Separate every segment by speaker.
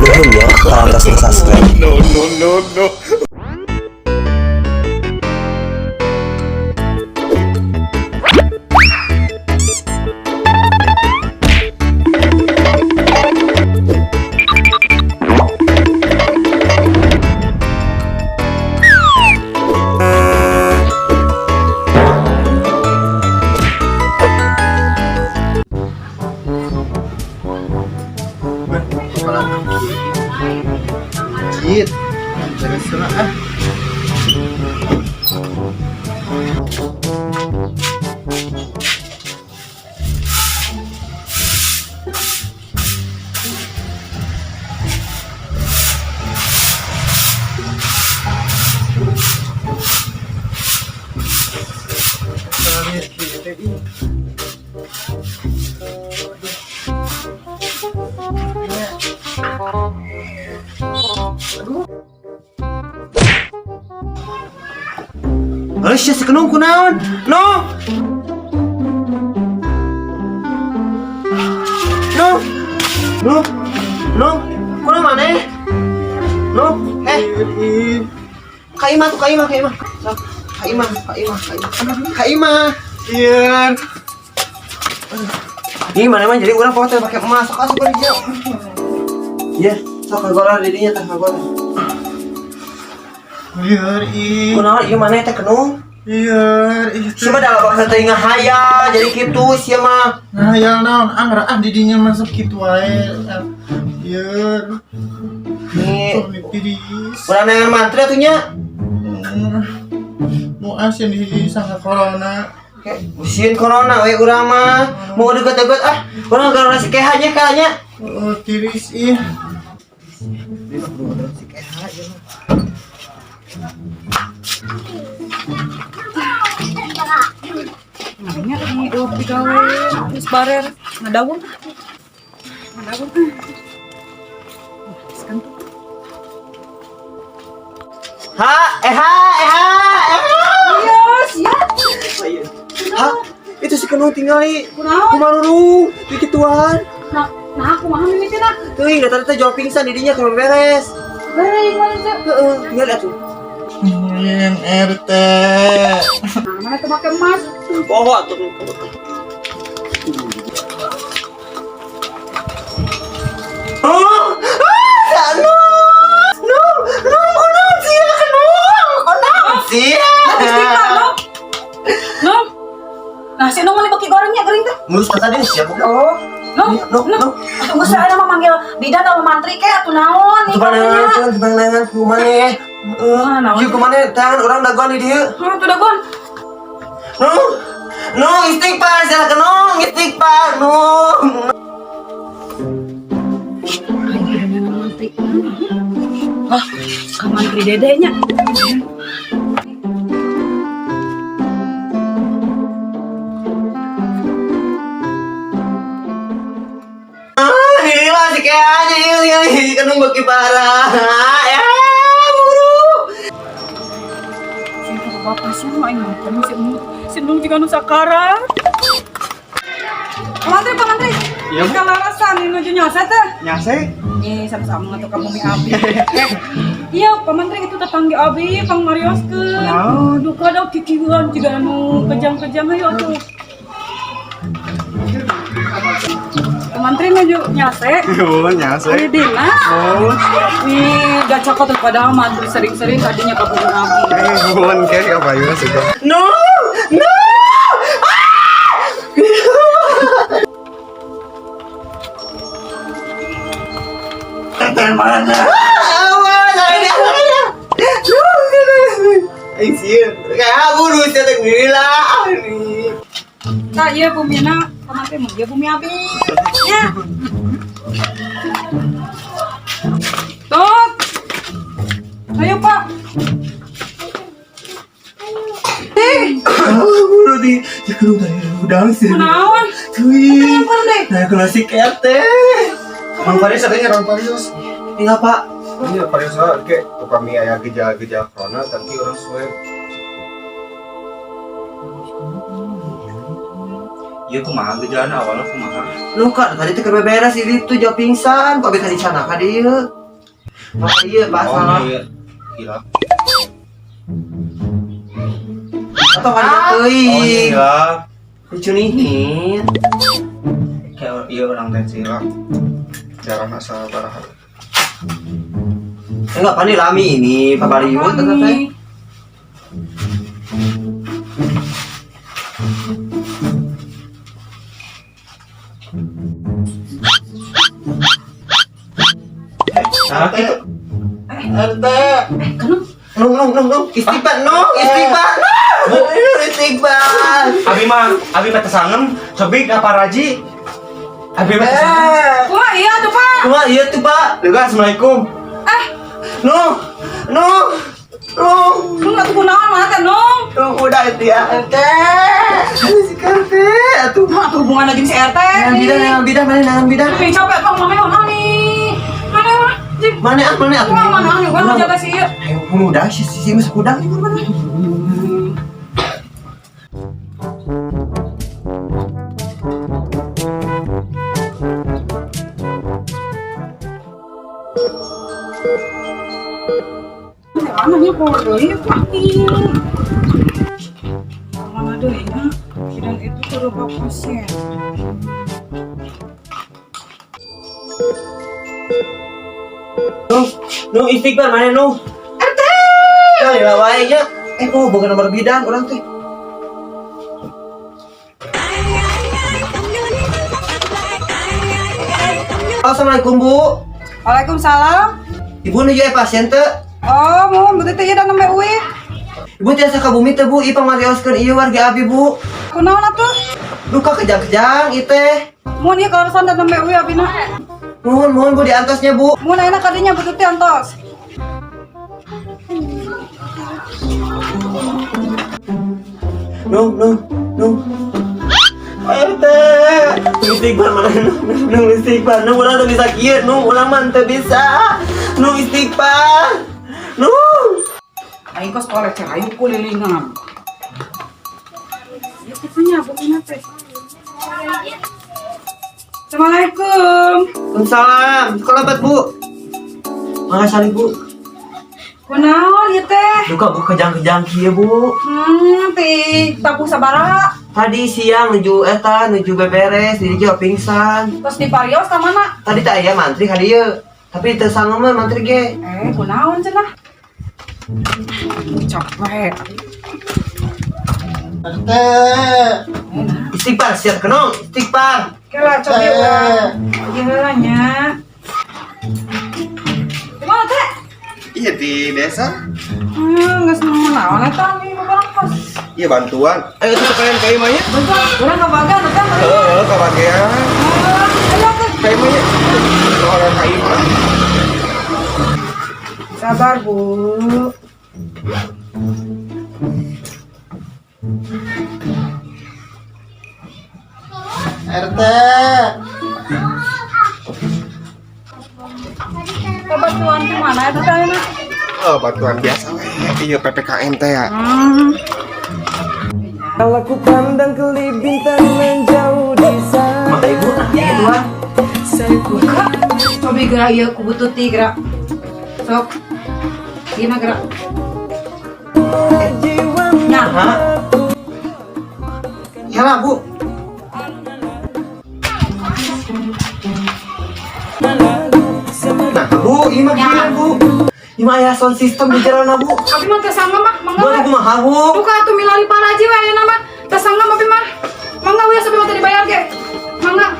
Speaker 1: Nuhun ya, atas subscribe.
Speaker 2: No.
Speaker 3: Jit, serah ah. Alasya si Kenong kunaon? No! No! No! No! Kuna mana eh? No! Kaima tuh, Kaima. Iya. Ini mana jadi orang foto pakai emas, sok asup dia. Iya, sok kagora didinya tah kagora. Iya, kunaon ieu mana teh Kenung? Iya, siapa dah bakal teh ngahaya jadi kitu sia mah. Ngahaya naon? Angraan didinya masuk kitu wae. Iya. Nih, urang neangan mantri atuh nya. Mau asin di sangka corona. Usin corona we urang mah. Mau deket-deket urang gara si keha nya kayaknya. Oh, tiris ih. Si keha aja mah.
Speaker 4: Namanya ini digawe terus barer ngadaun.
Speaker 3: Ha, itu si Kenung tinggali. Kumaruru dikituan.
Speaker 4: Nah aku mah mimitina.
Speaker 3: Teuing da tadi jual pingsan didinya kalau beres.
Speaker 4: Beres mana sih?
Speaker 3: Tinggal atuh. RT.
Speaker 4: Nah, mana tuh pakai emas?
Speaker 3: Bawa tuh. Oh,
Speaker 4: Nah, si Nong mana pakai gorengnya gering teh?
Speaker 3: ngurus tadi siapa?
Speaker 4: Oh, no. Tunggu saya ada memanggil bidan atau mantri kayak atau naon nih gorengnya.
Speaker 3: Gimana kumane? Yuk kumane tangan orang dagon di dieu.
Speaker 4: Tuh dagon.
Speaker 3: No, istighfar salah Kenong, istighfar, no.
Speaker 4: Ka mantri dedenya.
Speaker 3: Ini masih kayak aja ini Kenong bagi parah. Ya, buru.
Speaker 4: Sing bapak sih mah ini si Nung juga nu sakara. Pamantri.
Speaker 3: Iya, Bu.
Speaker 4: Kalarasan nuju nyose teh.
Speaker 3: Nyase?
Speaker 4: Sama-sama ngatuh kamu mi abi. Iya, pamantri itu tetangga abi, Kang Marios ke. Duka dong kikieuan juga anu kejam-kejam ayo atuh. Pamantri nuju nyase.
Speaker 2: Oh, nyase.
Speaker 4: Ari dina.
Speaker 2: Oh.
Speaker 4: Nih, gak cakot padahal mantri sering-sering tadinya kabulun abi.
Speaker 2: Bukan kayak apa ya sih?
Speaker 3: No! Mana? Aisyah, kayak buru saya tenggila.
Speaker 4: Nah, iya bumina, pamantri mau dia bumi abi. Ya. Tot. Ayo, Pak.
Speaker 3: Buru di Kenung tadi udang sih.
Speaker 4: Kunaon?
Speaker 3: Tuh.
Speaker 4: Pandai.
Speaker 3: Nah, klasik RT.
Speaker 2: Bang Faris adanya Bang Faris.
Speaker 3: Ini apa?
Speaker 2: Ini Faris kayak kami aya gejala-gejala corona tapi orang swab.
Speaker 5: Iya kumaha gejana awalnya kumaha.
Speaker 3: Lu kan tadi teh keur beberes itu jauh pingsan, kok bisa di sana ka dieu? iya pasal.
Speaker 2: Gila.
Speaker 3: Atau kan
Speaker 2: Oh
Speaker 3: teuing.
Speaker 2: iya.
Speaker 3: Lucu nih.
Speaker 2: Kayak iya orang teh sila. Jarang asal baraha.
Speaker 3: Enggak pani lami ini pabariut teh.
Speaker 2: Nah, itu.
Speaker 3: RT.
Speaker 4: Kenapa?
Speaker 3: Nung istighfar istighfar.
Speaker 2: Abi mah tesangem, sobik apa raji? Abi mah tesangem.
Speaker 4: Wah iya tuh Pak.
Speaker 3: Cuma iya tuh Pak.
Speaker 2: Juga assalamualaikum.
Speaker 3: Nung.
Speaker 4: Lu nggak tuh naon mah teh Nung?
Speaker 3: Nung udah itu ya RT. Si RT atuh.
Speaker 4: Nah, apa hubungannya jeung si RT?
Speaker 3: Nangan bidan.
Speaker 4: Tapi coba Bang mama mana nih? Mana
Speaker 3: Mana atuh.
Speaker 4: Mana nih? Gua mau jaga si ieu.
Speaker 3: Ayo udah si masuk udang itu mana?
Speaker 4: Mana nih kok deui Pak? Mana deui nya? Kidan itu suruh Pak pasien.
Speaker 3: Nung istighfar mana Nung? RT. Kali lah wae nya. Kok bukan nomor bidan orang teh. Assalamualaikum Bu.
Speaker 4: Waalaikumsalam.
Speaker 3: Ibu nuju pasien teh.
Speaker 4: Oh, mau betul teh dan namanya Uwi.
Speaker 3: Ibu tiasa ka bumi teh Bu, ipang marioskeun ieu warga abi Bu.
Speaker 4: Kunaon atuh?
Speaker 3: Duka kejang-kejang ieu teh.
Speaker 4: Mun ieu karusan dan namanya Uwi abina.
Speaker 3: Mohon Bu diantosnya Bu.
Speaker 4: Mun ayeuna kadinya betul teh antos.
Speaker 3: Nung. RT. Istighfar mana Nung istighfar. Nung urang teu bisa kieu, Nung urang mah teu bisa. Nung istighfar. Nung.
Speaker 4: Aing kos kolek cek aing kulilingan. Ya katanya bagaimana teh? Assalamualaikum.
Speaker 3: Waalaikumsalam. Kalabat Bu. Makasih Bu.
Speaker 4: Kunaon ieu teh?
Speaker 3: Duka Bu kejang-kejang kieu Bu.
Speaker 4: Ti tapu sabaraha?
Speaker 3: Tadi siang nuju beberes, di dieu pingsan.
Speaker 4: Terus di Parios ka mana?
Speaker 3: Tadi tak aya mantri ka dieu. Tapi teu sangem mah mantri ge.
Speaker 4: Kunaon cenah? Capek.
Speaker 3: RT. Istighfar siap kenong, istighfar.
Speaker 4: Kela coba ya. Gila nya. Gimana teh?
Speaker 2: Iya di desa.
Speaker 4: Nggak seneng naon eta nih bapak kos.
Speaker 2: Iya bantuan. Ayo tuh sekalian kayu mah ya.
Speaker 4: Bentar, urang kabagan eta mah.
Speaker 2: Kabagian.
Speaker 4: Ayo teh.
Speaker 2: Kayu mah ya. Orang kayu mah.
Speaker 4: Sabar, Bu.
Speaker 3: RT.
Speaker 4: Kebetulan kemana itu teh enak?
Speaker 2: Oh, bantuan biasa we. Iya PPKM teh ya.
Speaker 1: Kalau ku pandang kelip bintang menjauh di sana.
Speaker 3: Mata ibu nah itu
Speaker 4: Coba gerak ya, ku butuh ti gerak. Sok. Gimana gerak? Nah,
Speaker 3: ya lah Bu. Nah Bu, ini mah gila Bu. Ini mah aya sound system di jalan Bu.
Speaker 4: tapi mah tesangga mah, mangga
Speaker 3: Bu
Speaker 4: we.
Speaker 3: aku mah Bu.
Speaker 4: Buka atuh milari paraji we ayeuna mah. Tesangga mah mah. Mangga we sampai mah teu dibayar ge. Mangga.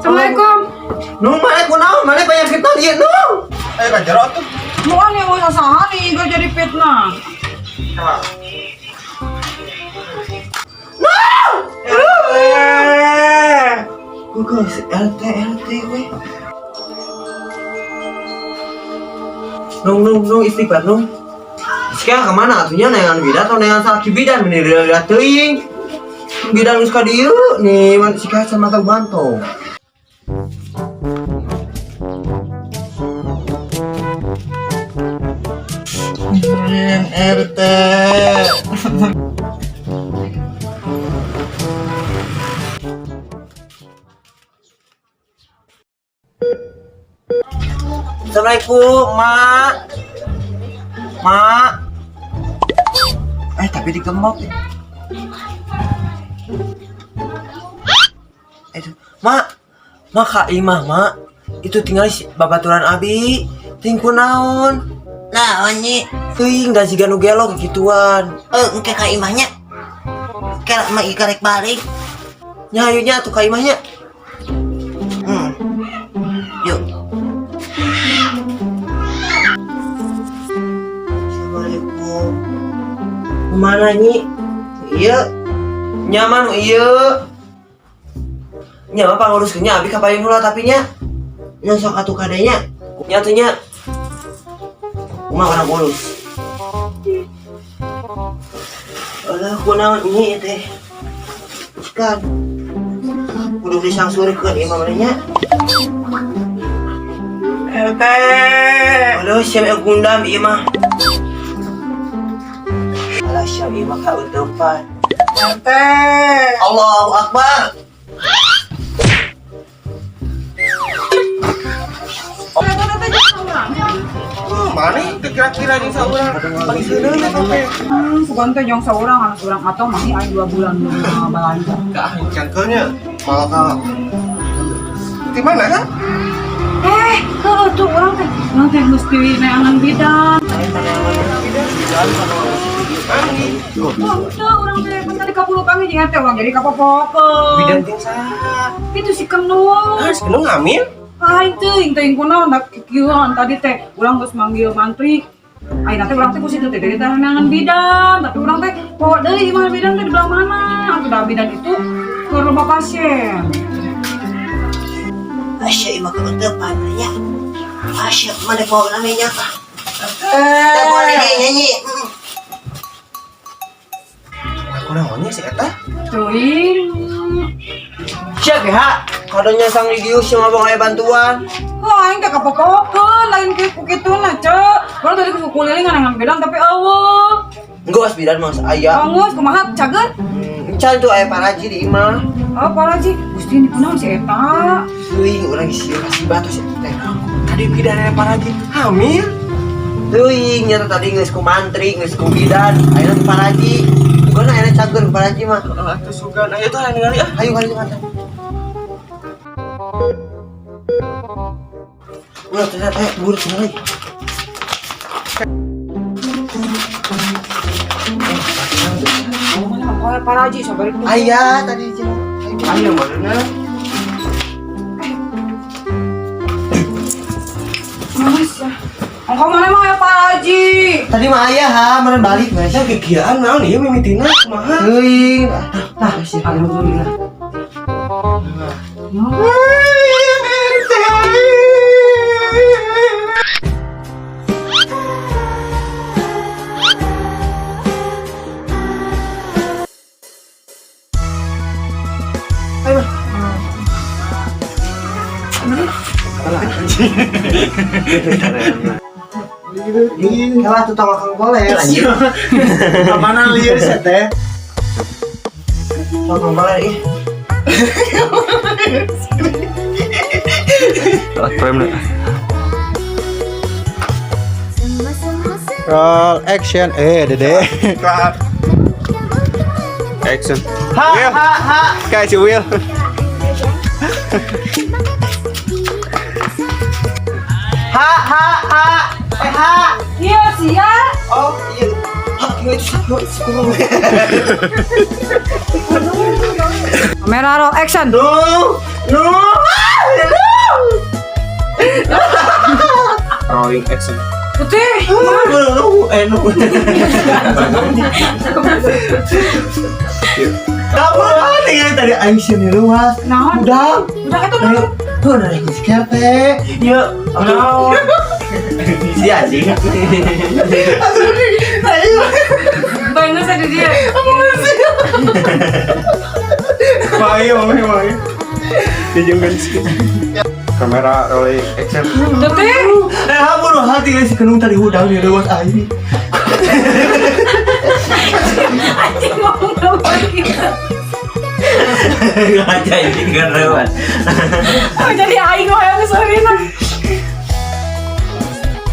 Speaker 4: Assalamualaikum.
Speaker 3: Nung mana kunaon, mana banyak kita lihat Nung.
Speaker 2: Ayo kan jero tuh.
Speaker 4: Moal yang mau sahani gak jadi fitnah.
Speaker 3: Google LT we. Nung istighfar Nung. Sekarang kemana atunya neangan bidan atau neangan sakit bidan bener lihat teuing. Bidan geus ka dieu nih man sika sama teu bantong. RT. Assalamualaikum, Mak. Mak. Tapi digembok. Mak. Mak Kak Imah, Mak. Itu tinggal babaturan abi. Tingku naon?
Speaker 5: Naon nyi?
Speaker 3: Teuing da siga nu gelo kegituan.
Speaker 5: Engke ka imahnya. Kelak mah ikarek balik.
Speaker 3: Nya ayo nya tuh Kak Imahnya.
Speaker 5: Yuk.
Speaker 3: Assalamualaikum. Mana nyi? Iya. Nyaman iya. Nya apa ngurus nya abi kapain heula tapi nya. Nya sok atuh kadenya. Nya teh nya. Kumaha orang ngurus. Alah kunaon nyi teh. Kan. Kudu disangsurikeun ieu mah nya. Aduh, siapa gundam ieu mah. Alah siapa ieu mah kautupan. Allahu Akbar.
Speaker 2: Mana kira-kira di saurang bagi seuneu sampai
Speaker 4: Sugan teh jong saurang anak urang atau masih aya 2 bulan belanja.
Speaker 2: ka cangkelnya malah ka di mana kan?
Speaker 4: Tuh urang teh mesti neangan bidan. Tuh urang teh bentar di kapuluh kami jeung teh urang jadi kapopokeun.
Speaker 2: Bidan ting saha?
Speaker 4: Itu si Kenung.
Speaker 2: Sekarang ngamin?
Speaker 4: Teuing kunaon da kieuan tadi teh urang geus manggil mantri. Ayeuna teh urang teh ku situ teh dari neangan bidan, tapi urang teh poho deui di mana bidan teh di belah mana. Atuh da bidan itu ke rumah pasien.
Speaker 5: Asya imah keuntepan nya. Asya mana mau namanya apa? Tak boleh dia nyanyi.
Speaker 2: Aku naonnya si eta?
Speaker 4: Teuing.
Speaker 3: Siap ya, kadonya sang digius yang abang aya bantuan.
Speaker 4: Aing teh kapopokeun lain ku kituna, Cek. Urang tadi ku kulilingan dengan bidan tapi eueuh.
Speaker 3: Enggeus bidan mas aya.
Speaker 4: Angus kumaha cageun?
Speaker 3: Encan tuh aya paraji di imah.
Speaker 4: Apa lagi? Gusti ini kunaon si eta?
Speaker 3: Teuing urang isi kasih batu si teh.
Speaker 2: Tadi bidan aya paraji hamil.
Speaker 3: Teuing nya tadi geus ku mantri, geus ku bidan, ayeuna ku paraji. Bukan ayeuna cager ku paraji mah.
Speaker 2: Atuh sugan aya tuh aya ningali ah.
Speaker 3: Ayo kali mantap. Udah ternyata buru lagi.
Speaker 4: Mana mah paraji sabari ku.
Speaker 3: Aya tadi jeung.
Speaker 2: Aya mana?
Speaker 4: Mas. Engkau mana mah ya paraji?
Speaker 3: Tadi mah aya ha, meureun balik guys.
Speaker 2: Saya kegiatan naon ieu mimitina kumaha?
Speaker 3: Teuing. Tah sih alhamdulillah. Kalah tuh tawa kang boler anjing.
Speaker 2: Mana lieur si teh?
Speaker 3: Tawa kang boler ih.
Speaker 6: Roll action. Dede.
Speaker 2: Action.
Speaker 3: Ha ha ha.
Speaker 6: Guys, you will.
Speaker 3: Ha ha ha. Ha.
Speaker 4: Iya sia.
Speaker 3: Oh iya. Ha itu sepuluh.
Speaker 4: Kamera roll action.
Speaker 3: No.
Speaker 2: Rolling action.
Speaker 4: Putih.
Speaker 3: No. Kamu tinggal tadi Aisyah nih luas.
Speaker 4: Naon?
Speaker 3: Udah
Speaker 4: Udah itu naon?
Speaker 3: tuh dari kafe. Yuk.
Speaker 2: Naon?
Speaker 3: Si anjing.
Speaker 4: Banyak saya di dia.
Speaker 2: Mai. Dijengkeun sih. Kamera rolling action.
Speaker 4: Putih.
Speaker 3: Kamu loh hati si kenung tadi udang di luas air.
Speaker 4: Anjing mau ngomong kita.
Speaker 3: Aja ini kan lewat.
Speaker 4: Jadi aing mah yang kesorina.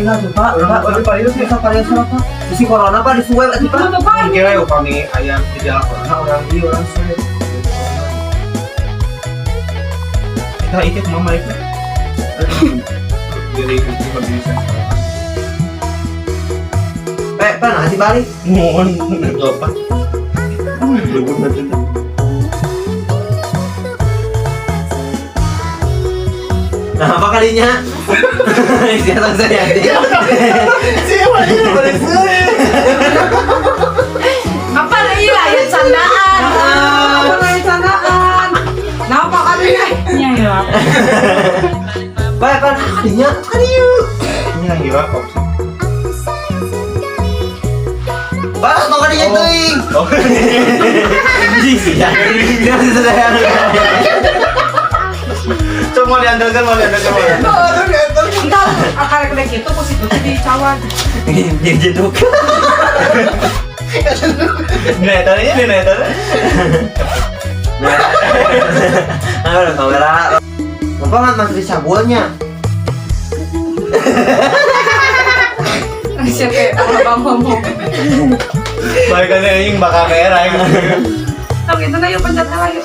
Speaker 3: lah tuh Pak. Pak, bisa paling salah Pak. Si corona Pak disuweb atuh Pak.
Speaker 4: Tutup Pak.
Speaker 2: Kira upami ayam tidak corona orang di orang sulit. Kita ikut mama itu. Jadi itu bisa.
Speaker 3: Pak, nanti balik.
Speaker 2: Mohon apa? Belum nanti.
Speaker 3: Nah, apa kalinya? Siapa saya? Siapa ini paling sulit?
Speaker 4: Apa lagi lah ya candaan? Apa lagi candaan? Kenapa kalinya? Iya ya.
Speaker 3: Pak, kalinya.
Speaker 2: Ini yang gila kok.
Speaker 3: Pak, mau kalinya teuing.
Speaker 2: Oh.
Speaker 3: Anjing sih ya. Dia masih saya.
Speaker 2: Coba mau diandalkan.
Speaker 4: Entar akar kedek itu positif di cawan.
Speaker 3: Yang jeduk.
Speaker 2: Netarnya.
Speaker 3: Nah, udah kamera. Bapak kan masih sabunnya.
Speaker 4: Siapa abang ngomong.
Speaker 2: Balikannya yang bakal merah.
Speaker 4: Tapi itu na yung pencet na yun.